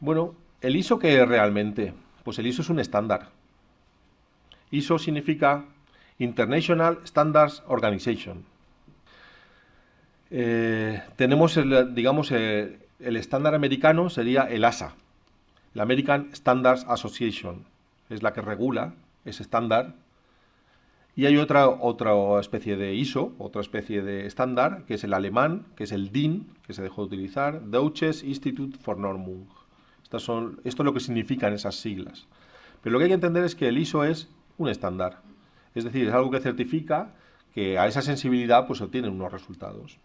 Bueno, ¿el ISO qué es realmente? Pues el ISO es un estándar. ISO significa International Standards Organization. Tenemos, digamos, el estándar americano sería el ASA, la American Standards Association. Es la que regula ese estándar. Y hay otra especie de ISO, otra especie de estándar, que es el alemán, que es el DIN, que se dejó de utilizar, Deutsches Institut für Normung. Esto es lo que significan esas siglas. Pero lo que hay que entender es que el ISO es un estándar. Es decir, es algo que certifica que a esa sensibilidad pues obtienen unos resultados.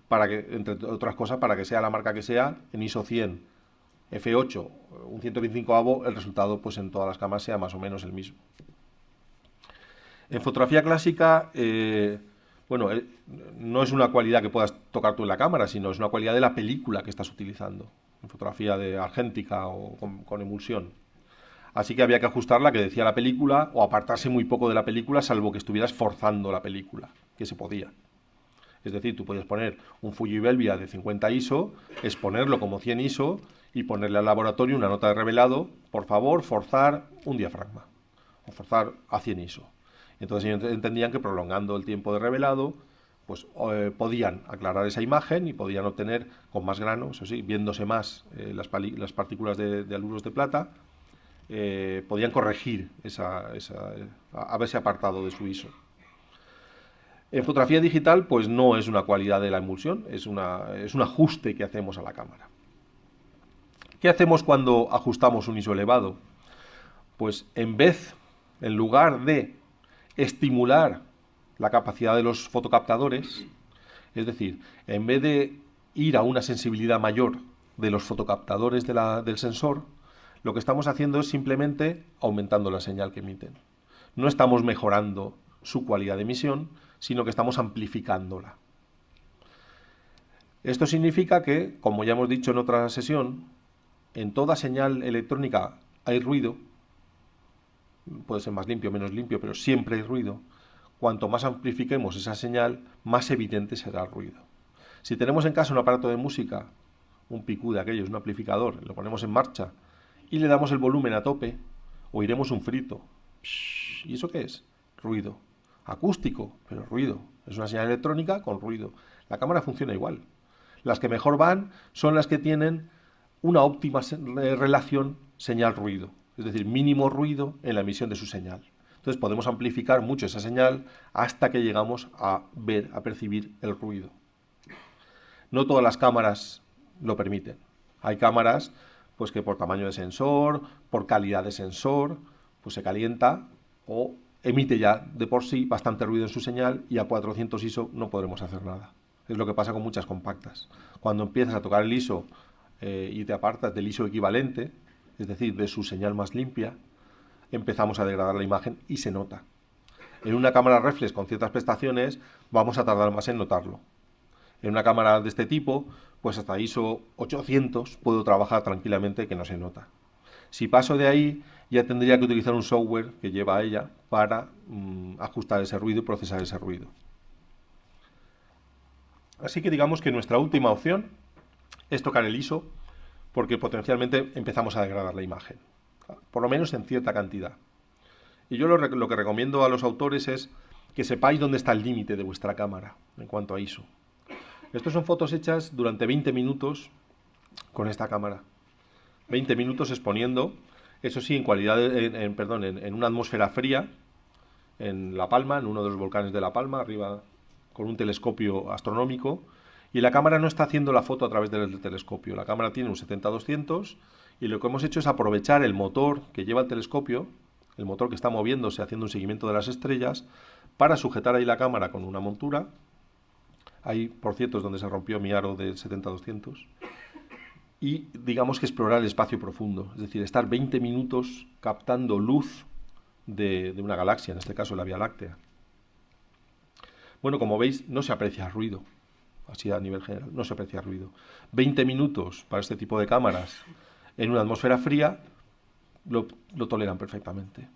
Para que, entre otras cosas, para que sea la marca que sea, en ISO 100, F8, un 125avo, el resultado pues en todas las cámaras sea más o menos el mismo. En fotografía clásica, bueno, no es una cualidad que puedas tocar tú en la cámara, sino es una cualidad de la película que estás utilizando. En fotografía de argéntica o con emulsión. Así que había que ajustar la que decía la película o apartarse muy poco de la película, salvo que estuvieras forzando la película, que se podía. Es decir, tú podías poner un Fuji Velvia de 50 ISO, exponerlo como 100 ISO y ponerle al laboratorio una nota de revelado, por favor, forzar un diafragma o forzar a 100 ISO. Entonces ellos entendían que prolongando el tiempo de revelado, pues podían aclarar esa imagen y podían obtener con más grano, eso sí, viéndose más las partículas de aluros de plata, podían corregir haberse apartado de su ISO. En fotografía digital, pues no es una cualidad de la emulsión, es un ajuste que hacemos a la cámara. ¿Qué hacemos cuando ajustamos un ISO elevado? Pues en lugar de estimular la capacidad de los fotocaptadores, es decir, en vez de ir a una sensibilidad mayor de los fotocaptadores del sensor, lo que estamos haciendo es simplemente aumentando la señal que emiten. No estamos mejorando su cualidad de emisión, sino que estamos amplificándola. Esto significa que, como ya hemos dicho en otra sesión, en toda señal electrónica hay ruido, puede ser más limpio o menos limpio, pero siempre hay ruido. Cuanto más amplifiquemos esa señal, más evidente será el ruido. Si tenemos en casa un aparato de música, un picú de aquellos, un amplificador, lo ponemos en marcha y le damos el volumen a tope, oiremos un frito. ¿Y eso qué es? Ruido. Acústico, pero ruido. Es una señal electrónica con ruido. La cámara funciona igual. Las que mejor van son las que tienen una óptima relación señal-ruido, es decir, mínimo ruido en la emisión de su señal. Entonces podemos amplificar mucho esa señal hasta que llegamos a ver, a percibir el ruido. No todas las cámaras lo permiten. Hay cámaras pues que por tamaño de sensor, por calidad de sensor, pues se calienta o emite ya de por sí bastante ruido en su señal y a 400 ISO no podremos hacer nada. Es lo que pasa con muchas compactas. Cuando empiezas a tocar el ISO y te apartas del ISO equivalente, es decir, de su señal más limpia, empezamos a degradar la imagen y se nota. En una cámara reflex con ciertas prestaciones vamos a tardar más en notarlo. En una cámara de este tipo, pues hasta ISO 800 puedo trabajar tranquilamente que no se nota. Si paso de ahí, ya tendría que utilizar un software que lleva a ella para ajustar ese ruido y procesar ese ruido. Así que digamos que nuestra última opción es tocar el ISO porque potencialmente empezamos a degradar la imagen, por lo menos en cierta cantidad. Y yo lo que recomiendo a los autores es que sepáis dónde está el límite de vuestra cámara en cuanto a ISO. Estas son fotos hechas durante 20 minutos con esta cámara. 20 minutos exponiendo, eso sí, en una atmósfera fría, en La Palma, en uno de los volcanes de La Palma, arriba con un telescopio astronómico, y la cámara no está haciendo la foto a través del telescopio. La cámara tiene un 70-200 y lo que hemos hecho es aprovechar el motor que lleva el telescopio, el motor que está moviéndose haciendo un seguimiento de las estrellas, para sujetar ahí la cámara con una montura. Ahí, por cierto, es donde se rompió mi aro del 70-200. Y digamos que explorar el espacio profundo, es decir, estar 20 minutos captando luz de una galaxia, en este caso la Vía Láctea. Bueno, como veis, no se aprecia ruido, así a nivel general, no se aprecia ruido. 20 minutos para este tipo de cámaras en una atmósfera fría lo toleran perfectamente.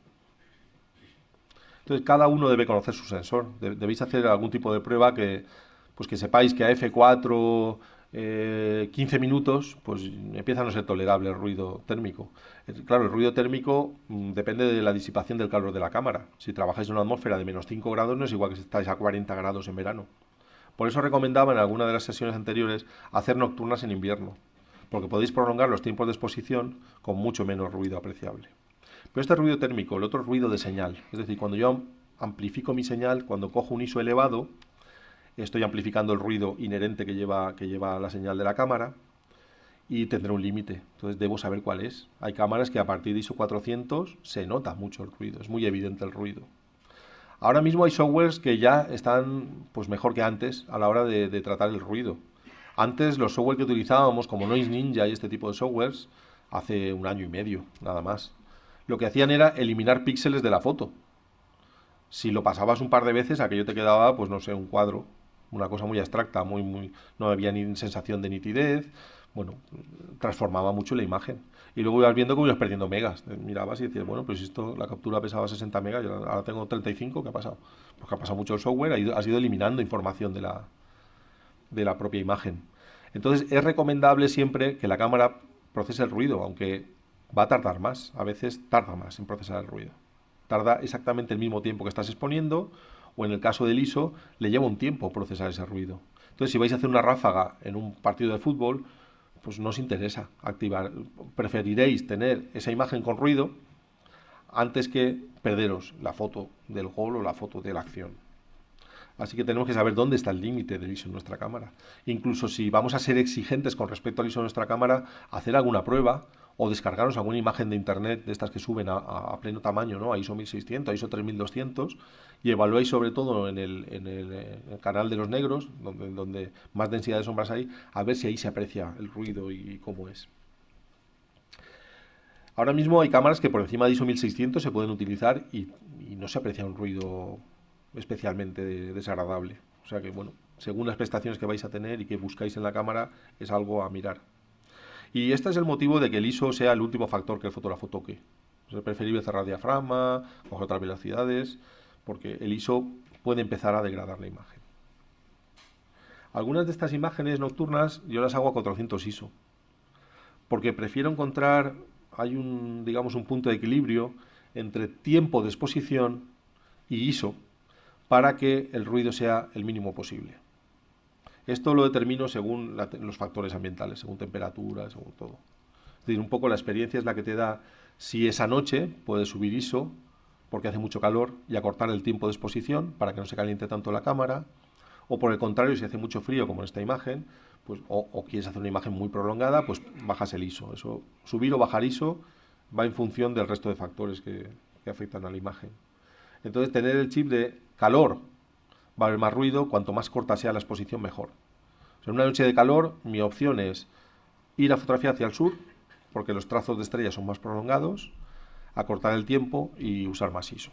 Entonces, cada uno debe conocer su sensor. Debéis hacer algún tipo de prueba pues que sepáis que a F4 15 minutos, pues empieza a no ser tolerable el ruido térmico. Claro, el ruido térmico depende de la disipación del calor de la cámara. Si trabajáis en una atmósfera de menos 5 grados, no es igual que si estáis a 40 grados en verano. Por eso recomendaba en alguna de las sesiones anteriores hacer nocturnas en invierno, porque podéis prolongar los tiempos de exposición con mucho menos ruido apreciable. Pero este ruido térmico, el otro ruido de señal, es decir, cuando yo amplifico mi señal, cuando cojo un ISO elevado, estoy amplificando el ruido inherente que lleva la señal de la cámara y tendrá un límite. Entonces debo saber cuál es. Hay cámaras que a partir de ISO 400 se nota mucho el ruido, es muy evidente el ruido. Ahora mismo hay softwares que ya están pues mejor que antes a la hora de tratar el ruido. Antes los software que utilizábamos como Noise Ninja y este tipo de softwares, hace un año y medio, nada más, lo que hacían era eliminar píxeles de la foto. Si lo pasabas un par de veces, aquello te quedaba, pues no sé, un cuadro, una cosa muy abstracta, no había ni sensación de nitidez, bueno, transformaba mucho la imagen. Y luego ibas viendo cómo ibas perdiendo megas. Mirabas y decías, bueno, pues si esto, la captura pesaba 60 megas, y ahora tengo 35, ¿qué ha pasado? Pues que ha pasado mucho el software, has ido eliminando información de la propia imagen. Entonces es recomendable siempre que la cámara procese el ruido, aunque va a tardar más, a veces tarda más en procesar el ruido. Tarda exactamente el mismo tiempo que estás exponiendo, o en el caso del ISO, le lleva un tiempo procesar ese ruido. Entonces, si vais a hacer una ráfaga en un partido de fútbol, pues no os interesa activar. Preferiréis tener esa imagen con ruido antes que perderos la foto del gol o la foto de la acción. Así que tenemos que saber dónde está el límite del ISO en nuestra cámara. Incluso si vamos a ser exigentes con respecto al ISO de nuestra cámara, hacer alguna prueba o descargarnos alguna imagen de internet de estas que suben a pleno tamaño, ¿no? A ISO 1600, a ISO 3200, y evaluáis sobre todo en el canal de los negros, donde más densidad de sombras hay, a ver si ahí se aprecia el ruido y cómo es. Ahora mismo hay cámaras que por encima de ISO 1600 se pueden utilizar y no se aprecia un ruido especialmente desagradable. O sea que, bueno, según las prestaciones que vais a tener y que buscáis en la cámara, es algo a mirar. Y este es el motivo de que el ISO sea el último factor que el fotógrafo toque. Es preferible cerrar diafragma, coger otras velocidades, porque el ISO puede empezar a degradar la imagen. Algunas de estas imágenes nocturnas yo las hago a 400 ISO, porque prefiero encontrar, hay digamos, un punto de equilibrio entre tiempo de exposición y ISO para que el ruido sea el mínimo posible. Esto lo determino según los factores ambientales, según temperatura, según todo. Es decir, un poco la experiencia es la que te da si esa noche puedes subir ISO porque hace mucho calor y acortar el tiempo de exposición para que no se caliente tanto la cámara, o por el contrario, si hace mucho frío como en esta imagen, pues, o quieres hacer una imagen muy prolongada, pues bajas el ISO. Eso, subir o bajar ISO va en función del resto de factores que afectan a la imagen. Entonces, tener el chip de calor va a haber más ruido, cuanto más corta sea la exposición, mejor. O sea, en una noche de calor, mi opción es ir a fotografiar hacia el sur, porque los trazos de estrellas son más prolongados, acortar el tiempo y usar más ISO.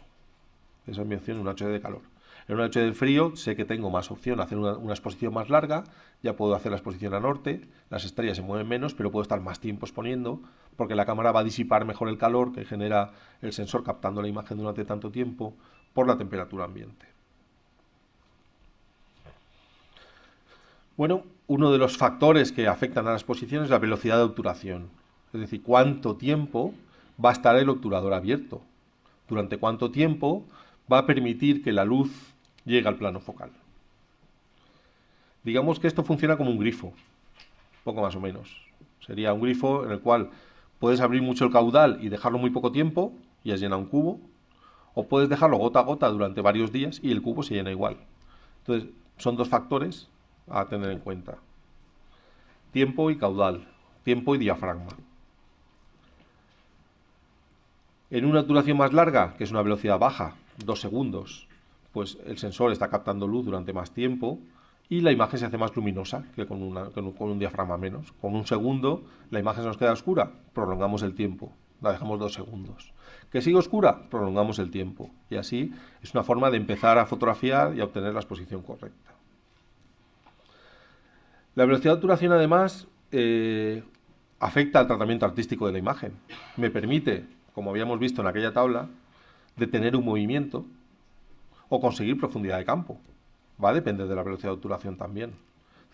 Esa es mi opción en una noche de calor. En una noche de frío sé que tengo más opción hacer una exposición más larga, ya puedo hacer la exposición a norte, las estrellas se mueven menos, pero puedo estar más tiempo exponiendo, porque la cámara va a disipar mejor el calor que genera el sensor captando la imagen durante tanto tiempo por la temperatura ambiente. Bueno, uno de los factores que afectan a la exposición es la velocidad de obturación, es decir, cuánto tiempo va a estar el obturador abierto, durante cuánto tiempo va a permitir que la luz llegue al plano focal. Digamos que esto funciona como un grifo, poco más o menos. Sería un grifo en el cual puedes abrir mucho el caudal y dejarlo muy poco tiempo y has llenado un cubo, o puedes dejarlo gota a gota durante varios días y el cubo se llena igual. Entonces, son dos factores a tener en cuenta. Tiempo y caudal, tiempo y diafragma. En una duración más larga, que es una velocidad baja, 2 segundos, pues el sensor está captando luz durante más tiempo y la imagen se hace más luminosa que con un diafragma menos. Con un segundo la imagen se nos queda oscura, prolongamos el tiempo, la dejamos 2 segundos. ¿Que sigue oscura? Prolongamos el tiempo. Y así es una forma de empezar a fotografiar y a obtener la exposición correcta. La velocidad de obturación además afecta al tratamiento artístico de la imagen. Me permite, como habíamos visto en aquella tabla, detener un movimiento o conseguir profundidad de campo. Va a depender de la velocidad de obturación también.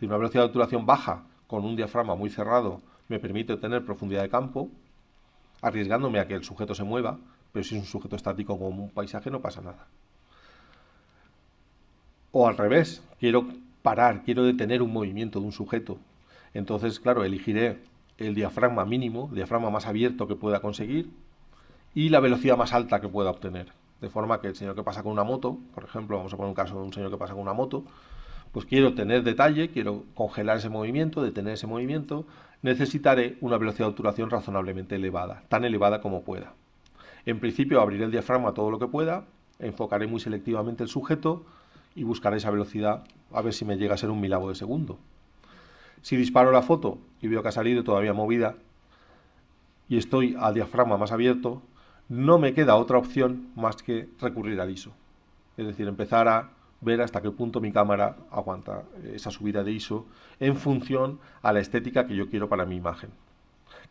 Si una velocidad de obturación baja con un diafragma muy cerrado me permite obtener profundidad de campo, arriesgándome a que el sujeto se mueva, pero si es un sujeto estático como un paisaje no pasa nada. O al revés, quiero parar, quiero detener un movimiento de un sujeto. Entonces, claro, elegiré el diafragma mínimo, el diafragma más abierto que pueda conseguir y la velocidad más alta que pueda obtener. De forma que el señor que pasa con una moto, por ejemplo, vamos a poner un caso de un señor que pasa con una moto, pues quiero tener detalle, quiero congelar ese movimiento, detener ese movimiento, necesitaré una velocidad de obturación razonablemente elevada, tan elevada como pueda. En principio abriré el diafragma todo lo que pueda, enfocaré muy selectivamente el sujeto y buscaré esa velocidad a ver si me llega a ser un milavo de segundo. Si disparo la foto y veo que ha salido todavía movida y estoy al diafragma más abierto, no me queda otra opción más que recurrir al ISO. Es decir, empezar a ver hasta qué punto mi cámara aguanta esa subida de ISO en función a la estética que yo quiero para mi imagen.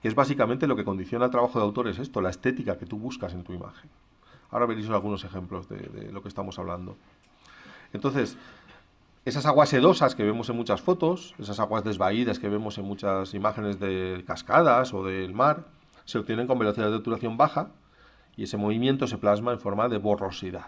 Que es básicamente lo que condiciona el trabajo de autor, es esto, la estética que tú buscas en tu imagen. Ahora veréis algunos ejemplos de lo que estamos hablando. Entonces, esas aguas sedosas que vemos en muchas fotos, esas aguas desvaídas que vemos en muchas imágenes de cascadas o del mar, se obtienen con velocidad de obturación baja y ese movimiento se plasma en forma de borrosidad.